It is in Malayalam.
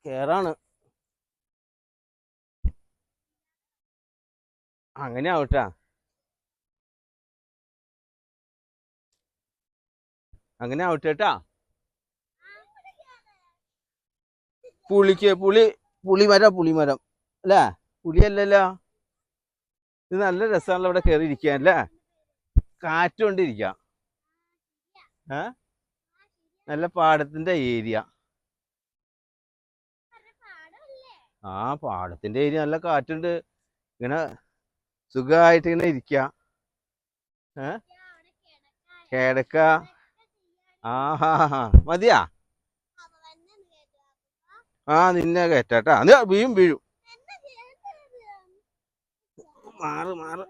കേറാണ്. അങ്ങനെ ആവട്ടാ, അങ്ങനെ ആവട്ടേട്ടാ. പുളിമരം അല്ലേ? പുളിയല്ലല്ലോ. ഇത് നല്ല രസമാണല്ലോ ഇവിടെ കയറി ഇരിക്കാൻ അല്ലേ? കാറ്റ് കൊണ്ടിരിക്കാം. നല്ല പാടത്തിന്റെ ഏരിയ. ആ പാടത്തിന്റെ ഏരിയ, നല്ല കാറ്റുണ്ട്. ഇങ്ങനെ സുഖമായിട്ട് ഇങ്ങനെ ഇരിക്ക. കിടക്ക. ആഹാ മതിയാ. നിന്നെ കയറ്റാട്ടാ. വീഴും. മാറ്.